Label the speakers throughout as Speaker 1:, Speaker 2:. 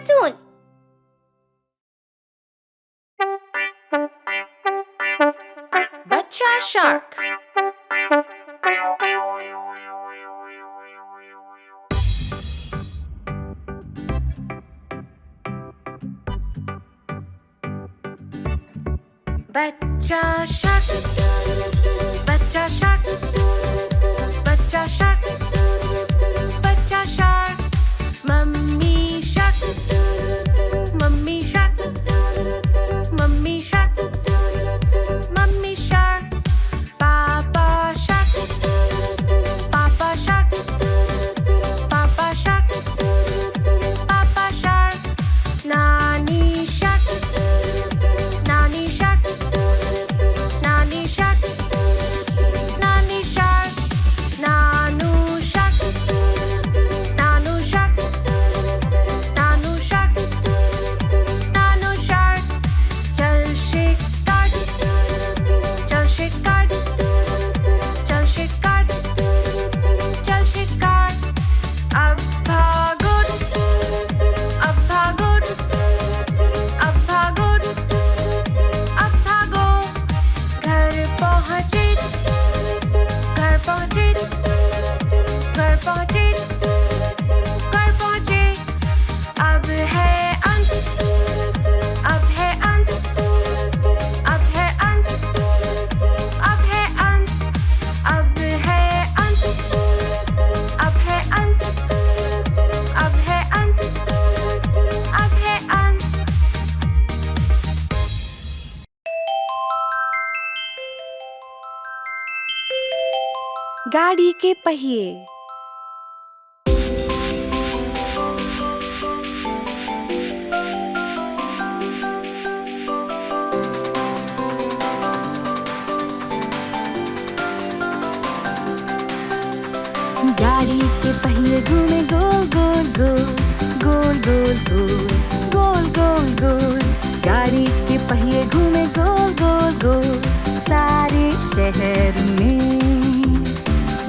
Speaker 1: cartoon. Bacha Shark. Bacha Shark. Bacha Shark. Bacha Shark. Bacha Shark. Mummy Shark. Mummy Shark. Mummy Shark. Mummy Shark. Papa Shark. Papa Shark. Papa Shark. Papa Shark. Nani Shark. Nani Shark. Nani Shark. Nani Shark. Nanu Shark. Nanu Shark. Nanu Shark. Nanu Shark. Chal shikar. Chal shikar. Chal shikar. Chal shikar. Ab bhago. Ab bhago. Ab bhago. अब भागो घर पहुंचे घर पहुंचे घर पहुंचे घर पहुंचे अब है अंत अब है अंत अब है अंत अब है अंत अब है अंत अब है अंत अब है अंत अब है अंत
Speaker 2: गाड़ी के पहिए। गाड़ी के पहिए घूमे गोल गोल गोल गोल गोल गोल गोल गोल गोल। गाड़ी के पहिए घूमे गोल गोल गोल सारे शहर में।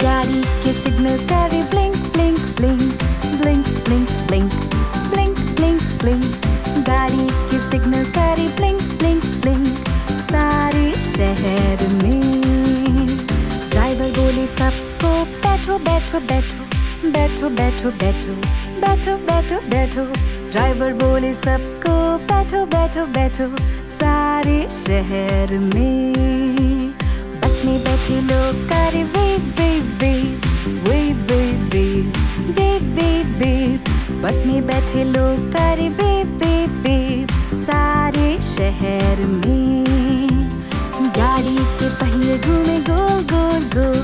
Speaker 2: गाड़ी के सिग्नल करे blink blink blink blink blink blink blink blink blink. गाड़ी के सिग्नल करे ब्लिंक ब्लिंक ब्लिंक सारे शहर में। ड्राइवर बोले सबको बैठो बैठो बैठो बैठो बैठो बैठो बैठो बैठो बैठो। ड्राइवर बोले सबको बैठो बैठो बैठो सारे शहर में। बस में बैठे लोग करे wave wave wave wave wave wave wave wave. बस में बैठे लोग करे वेव वेव वेव सारे शहर में। गाड़ी के पहिए घूमे गोल गोल गोल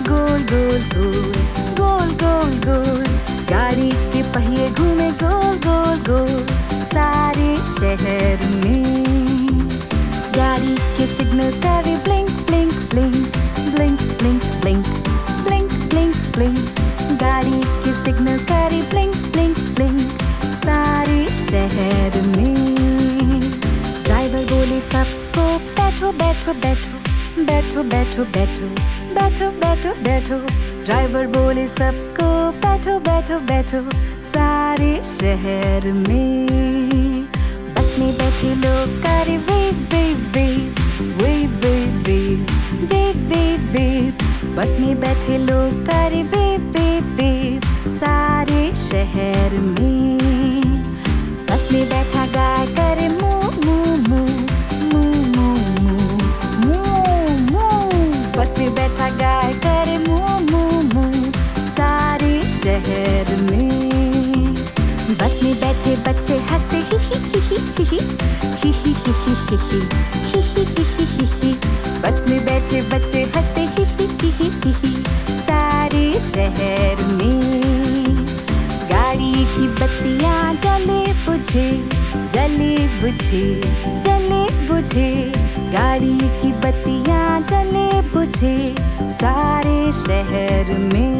Speaker 2: गोल गोल गोल गोल गोल गोल। गाड़ी के पहिए घूमे गोल गोल गोल सारे शहर में। गाड़ी के सिग्नल करे blink blink blink blink blink blink blink blink blink. गाड़ी के सिग्नल करे ब्लिंक ब्लिंक ब्लिंक सारे शहर में। ड्राइवर बोले सबको बैठो बैठो बैठो बैठो बैठो बैठो बैठो बैठो बैठो। ड्राइवर बोले सबको बैठो बैठो बैठो सारे शहर में। बस में बैठे लोग करे wave wave wave wave wave wave wave wave. बस में बैठे लोग करे वेव वेव वेव सारे शहर में। बस में बैठा गाय करे मू मू मू मू मू मू मू मू। बस में बैठा गाय करे मू मू मू सारे शहर में। बस में बैठे बच्चे हंसे ही ही ही ही ही ही ही ही ही ही ही ही ही ही। बस में बैठे बच्चे हंसे ही ही ही ही ही ही सारे शहर में। गाड़ी की बत्तियां जले बुझे जले बुझे जले बुझे। गाड़ी की बत्तियां जले बुझे सारे शहर में।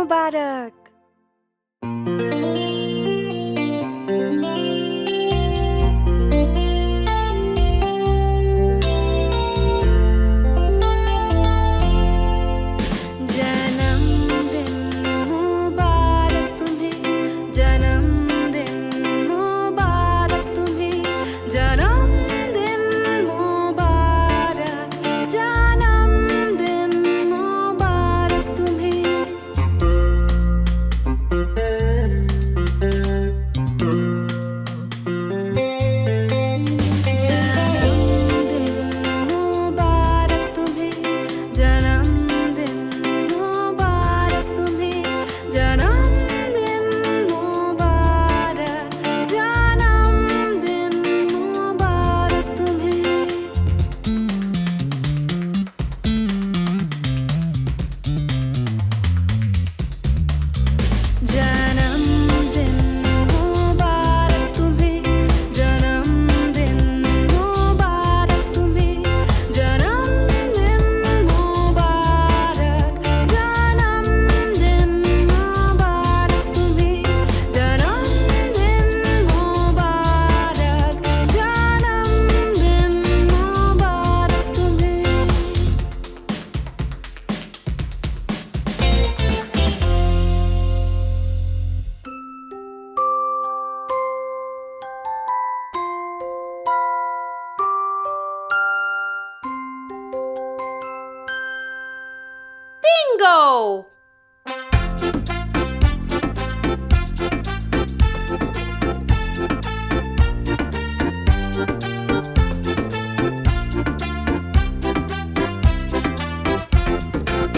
Speaker 2: मुबारक।
Speaker 1: Bingo!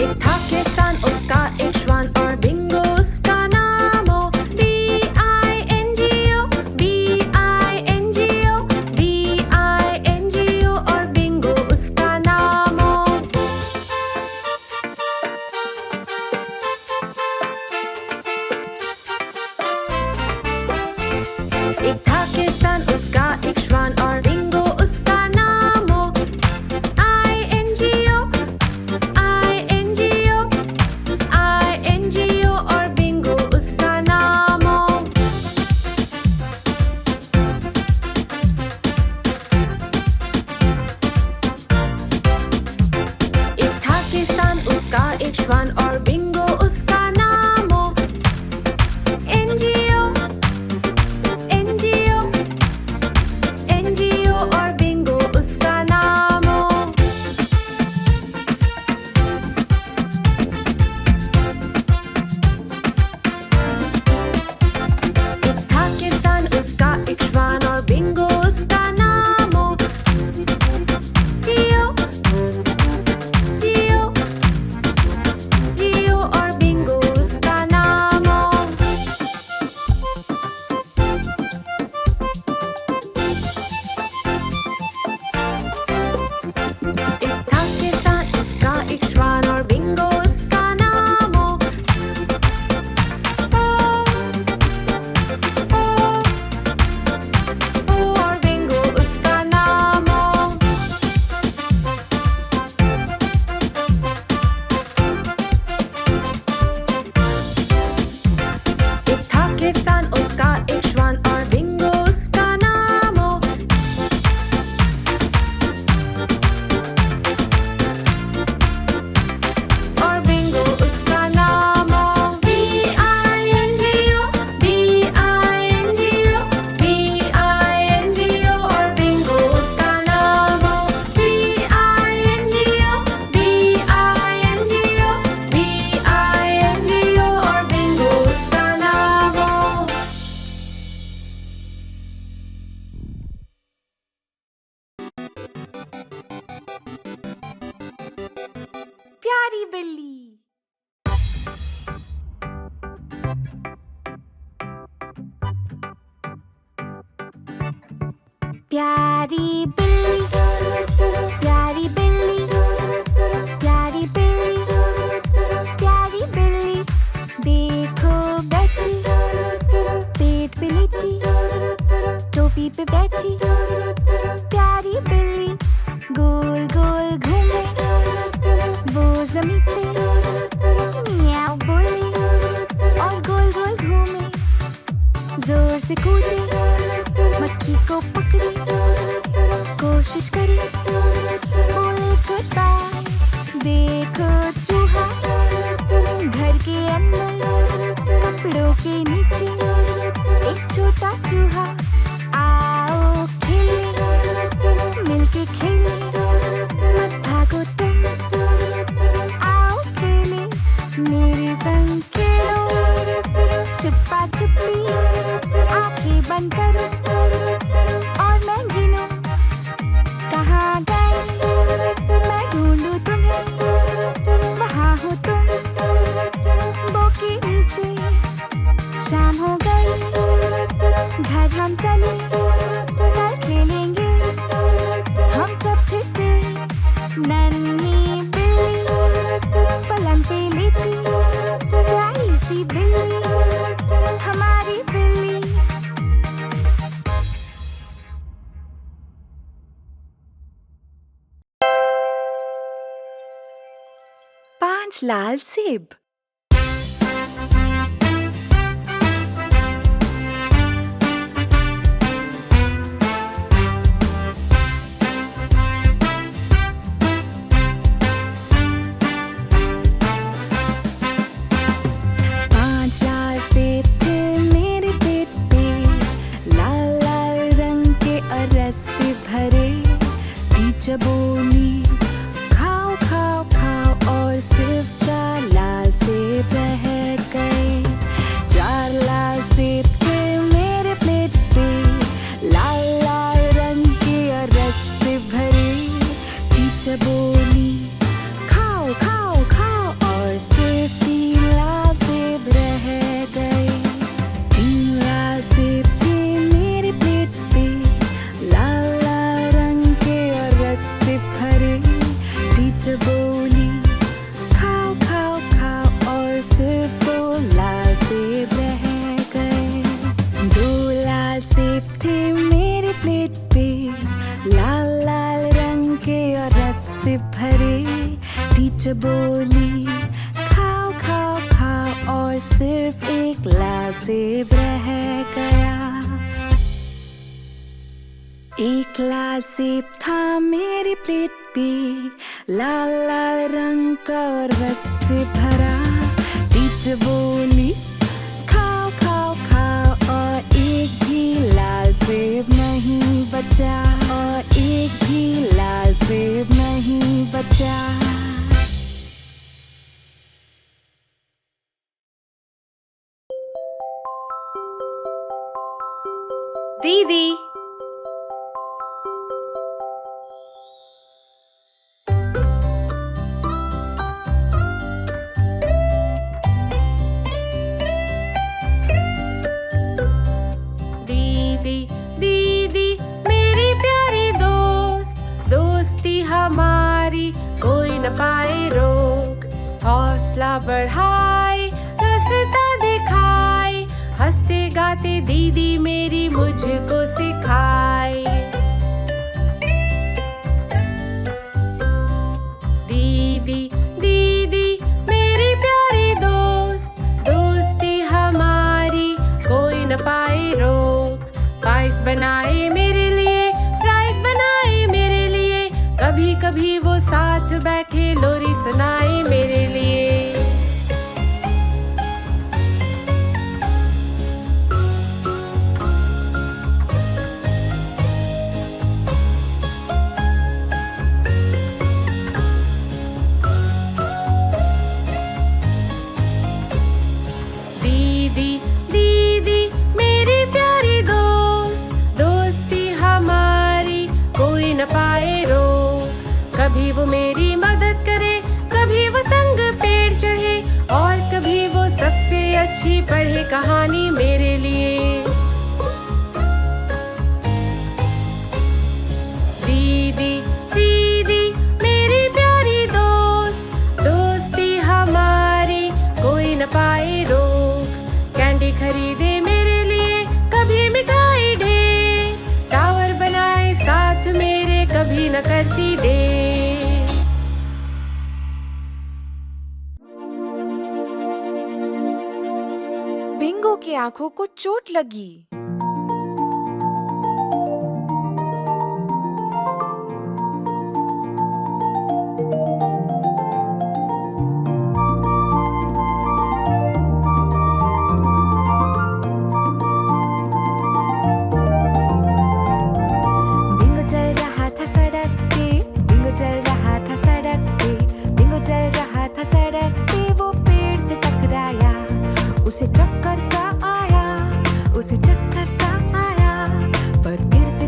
Speaker 1: एक था किसान, उसका एक श्वान और बिंगो उसका नाम हो। B-I-N-G-O, B-I-N-G-O, B-I-N-G-O और बिंगो उसका नाम हो। एक था किसान, उसका एक श्वान और बिंगो उसका नाम हो। I-N-G-O, I-N-G-O, I-N-G-O और बिंगो उसका नाम हो। एक था किसान, उसका एक श्वान और बिंगो उसका नाम हो। N-G-O, N-G-O, N-G-O और बिंगो उसका नाम हो। एक था किसान, उसका एक श्वान और बिंगो उसका नाम हो। G-O, G-O, G-O और बिंगो उसका नाम हो। एक था किसान, उसका एक श्वान और बिंगो उसका नाम हो। ओ और बिंगो उसका नाम हो। एक था किसान, उसका एक श्वान और बिंगो उसका नाम हो। और बिंगो उसका नाम हो। B-I-N-G-O, B-I-N-G-O, B-I-N-G-O और बिंगो उसका नाम हो। B-I-N-G-O, B-I-N-G-O, B-I-N-G-O और बिंगो उसका नाम हो। प्यारी बिल्ली। प्यारी बिल्ली, प्यारी बिल्ली, प्यारी बिल्ली, प्यारी बिल्ली, देखो बैठी, पेट पे लेटी, टोपी पे बैठी, प्यारी बिल्ली, गोल गोल घूमे, वो जमीन पे म्याऊ बोले।
Speaker 2: से कूदी, मक्खी को पकड़ी, कोशिश करी, बोले goodbye। देखो चूहा घर के अंदर, कपड़ों के नीचे एक छोटा चूहा। आओ खेले, मिलके खेले, मत भागो तुम, आओ खेले, मेरे संग खेलो। छुपा छुपी आंखें बंद करो और मैं गिनूं, कहाँ गए मैं ढूंढूं तुम्हें, वहाँ हो तुम बो के नीचे। शाम हो गई, घर हम चले, कल खेलेंगे हम सब फिर से। नन्ही बिल्ली पलंग पे लेटी, प्यारी सी बिल्ली हमारी बिल्ली। पांच लाल सेब। पांच लाल सेब थे मेरे पेट पे, लाल लाल रंग के और रस से भरे। टीचर बोली खाओ खाओ खाओ, और सिर्फ चार लाल सेब रह गए। चार लाल सेब थे मेरे प्लेट पे, लाल लाल रंग के और रस से भरे। टीचर बोली खाओ खाओ खाओ, और सिर्फ तीन लाल सेब रह गए। तीन लाल सेब थे मेरे प्लेट पे, लाल लाल रंग के और रस से भरे। टीचर बोली खाओ खाओ खाओ, और सिर्फ दो लाल सेब रह गए। दो लाल सेब थे मेरे प्लेट पे, लाल लाल रंग के और रस से भरे। टीचर बोली खाओ खाओ खाओ, और सिर्फ एक लाल सेब रह गया। एक लाल सेब था मेरी प्लेट पे, लाल लाल रंग का और रस से भरा। टीचर बोली खाओ खाओ खाओ, और एक भी लाल सेब नहीं बचा, और एक भी लाल सेब नहीं बचा।
Speaker 1: दीदी, दीदी दीदी मेरी प्यारी दोस्त, दोस्ती हमारी कोई न पाए रोक। हौसला बढ़ाए, रास्ता दिखाए, हंसते गाते दीदी मेरी मुझको सिखाए। दीदी दीदी मेरी प्यारी दोस्त, दोस्ती हमारी कोई न पाए रोक। पाइस बनाए मेरे लिए, फ्राइज बनाए मेरे लिए, कभी कभी वो साथ बैठे लोरी सुनाए मेरे लिए। दीदी दीदी मेरी प्यारी दोस्त, दोस्ती हमारी कोई न पाए रोक। कभी वो मेरी मदद करे, कभी वो संग पेड़ चढ़े, और कभी वो सबसे अच्छी पढ़े कहानी मेरे लिए। दीदी दीदी मेरी प्यारी दोस्त, दोस्ती हमारी कोई न पाए रोक। कैंडी खरीदे मेरे लिए, कभी मिठाई ढेर, टावर बनाए साथ मेरे, कभी न करती देर।
Speaker 2: बिंगो की आंखों को चोट लगी।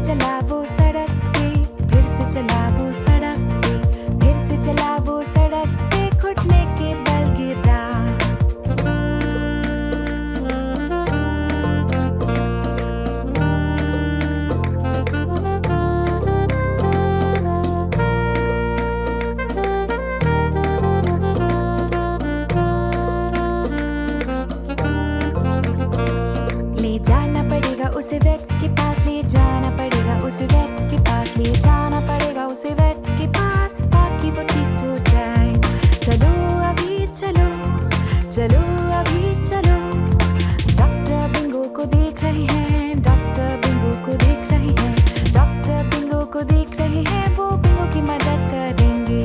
Speaker 2: से चला वो सड़क पे, फिर से चला वो सड़क पे, फिर से चला वो सड़क पे, घुटने के बल गिरा। ले जाना पड़ेगा उसे वेट के पास, ले जाना पड़ेगा उसे वेट के पास, ले जाना पड़ेगा उसे वेट के पास, ताकि वो ठीक हो जाए। चलो अभी चलो, चलो अभी चलो। डॉक्टर बिंगो को देख रहे हैं, डॉक्टर बिंगो को देख रहे हैं, डॉक्टर बिंगो को देख रहे हैं, वो बिंगो की मदद करेंगे।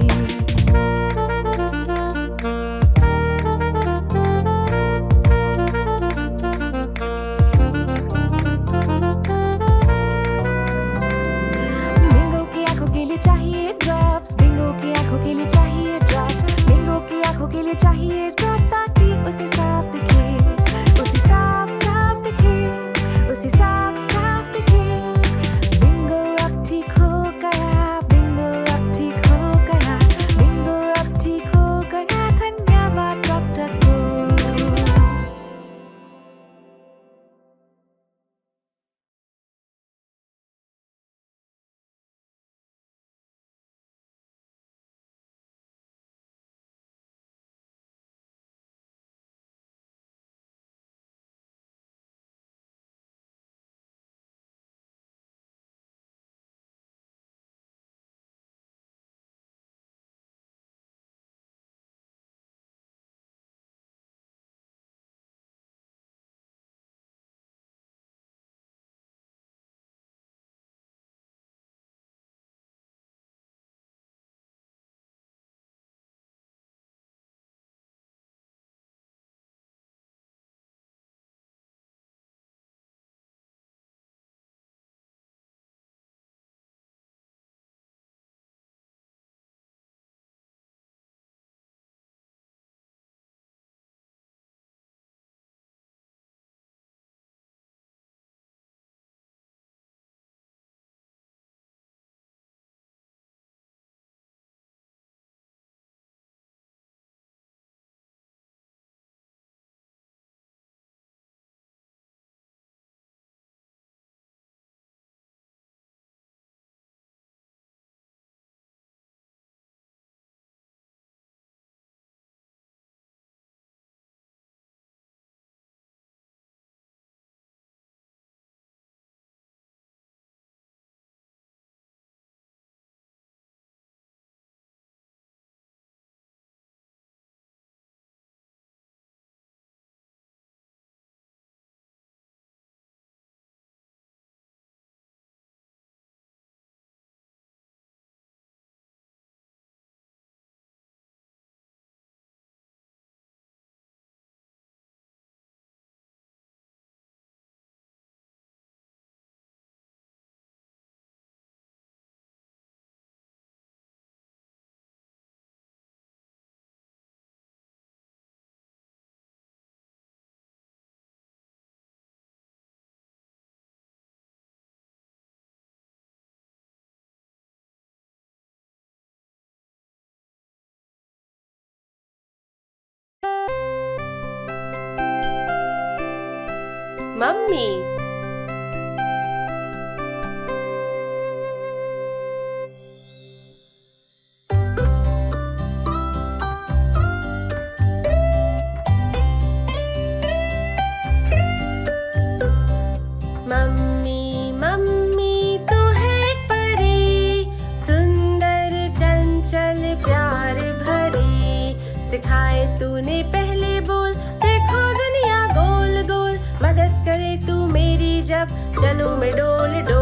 Speaker 2: बिंगो की आंखों के लिए चाहिए ड्रॉप्स, बिंगो की आंखों के लिए चाहिए ड्रॉप्स, बिंगो की आंखों के लिए चाहिए ड्रॉप्स, ताकि उसे साफ दिखे, उसे साफ साफ दिखे, उसे साफ साफ दिखे। बिंगो अब ठीक हो गया, बिंगो अब ठीक हो गया, बिंगो अब ठीक हो गया। धन्यवाद डॉक्टर को।
Speaker 1: मम्मी, मम्मी मम्मी तू है एक परी, सुंदर चंचल प्यार भरी। सिखाए तूने पहले बोल, देखो दुनिया गोल गोल, मदद करे तू मेरी जब चलूं मैं डोल डोल।